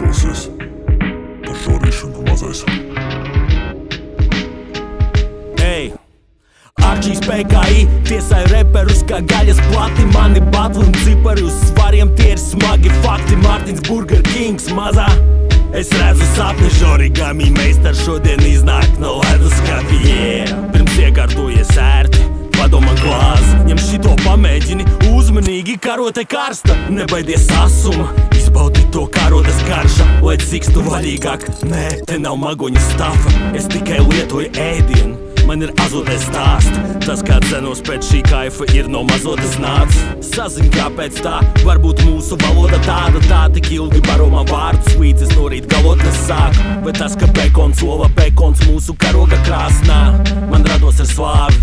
klausies par žorīšanu mazais. Ej! Arčijs PKI tiesāja reperus kā gaļas plati. Mani batli un cipari uz svariem, tie ir smagi fakti. Mārtiņš Burger Kings mazā. Es redzu sapni, žorigami meistars šodien iznāk no leduskapja. Yeah. Pirms iekārtojies ērti, padomā glāzi. Ņem šito pamēģini, uzmanīgi, karote karsta. Nebaidies asuma, izbaudi to karotes garša. Lai cik tu vaļīgāk, nē, te nav magoņa stafa. Es tikai lietoju ēdienu, man ir azotais stāsts. Tas, kā cenos pēc šī kaifa, ir no mazotes nāc. Sazin, kāpēc tā, varbūt mūsu valoda tāda. Tā tik ilgi baro man vārdus, līdz es no rīt galotnes sāku. Bet tas, ka bekons ola, bekons mūsu karoga krāsnā, man rados ar slāvi,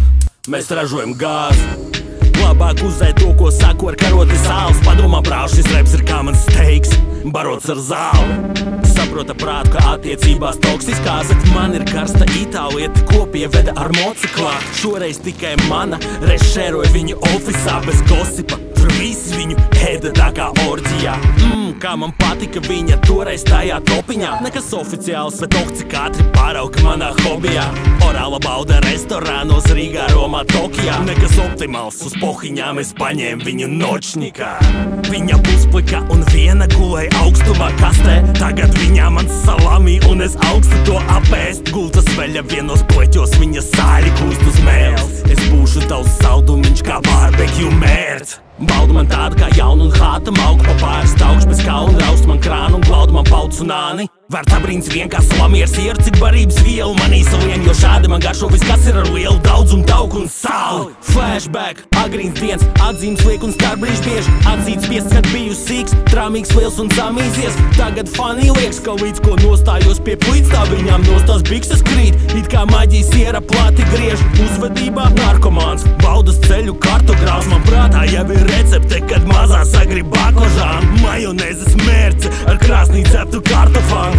mēs ražojam gāzi. Labāk uzzēt to, ko saku ar karoti sāls. Padomā, brāl, šis reps ir kā mans steiks, barots ar zāli. Saprota prātu, ka attiecībās toksiskās, bet man ir karsta itālieti, ko pieveda ar mociklā. Šoreiz tikai mana, rešēroja viņu ofisā bez gosipa. Tur visi viņu ēda tā kā orģijā. Kā man patika viņa toreiz tajā topiņā. Nekas oficiāls, bet cik ātri pārauka manā hobijā. Orāla bauda restorānos Rīgā, Romā, Tokijā. Nekas optimāls, uz pohiņām es paņēmu viņu nočnikā. Viņa pusplika un viena gulēja augstumā kastē. Tagad viņā man salami un es augstu to apēst. Gultas veļa vienos pleķos, viņa sāļi kūst uz mēles. Es būšu tavs saldumiņš kā barbekju mērts. Baudu man tādu kā jaunu un hāta, mauku pa pāris augš bez kauna, raust man krānu un glaudu man paucu nāni. Vērts abrīns vien kā salamieru sieru, cik barības vielu manī salien, jo šādi man garšo viss, kas ir ar lielu daudzumu tauku un sāli. Flashback, agrīns dienas, atzīmes liek un starbrīž bieži. Atzīts spiests, kad biju sīks, trāmīgs, liels un zamīzies. Tagad fanī liekas, ka līdz ko nostājos pie plīts, tā viņām nostās bikses krīt. It kā maģijas iera plati griež, uzvedībā narkomāns, baudas ceļu kartogrāfs. Man prātā jau ir recepte, kad mazā sagrib baklažānu, majonēzes mērce ar krāsnī ceptu kartofānu.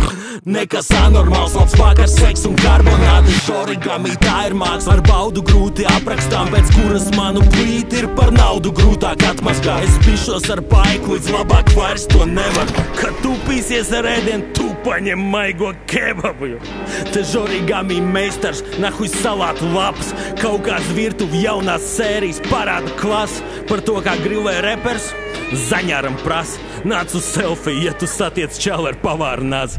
Nekas anormāls, labs vakars, seks un karbonāti. Žorigami tā ir māksla ar baudu grūti aprakstām, pēc kuras manu plīti ir par naudu grūtāk atmazgā. Es pišos ar paiku, līdz labāk vairs to nevar. Kad tu pīsies ar ēdienu, tu paņem maigo kebabu. Te žorigami meistars, nahuj salātu lapas. Kaut kāds virtuvi jaunās sērijas parāda klases. Par to, kā grilē repers, zaņāram prasa. Nāc uz selfiju, ja tu satiec čalu ar pavāru nāzi.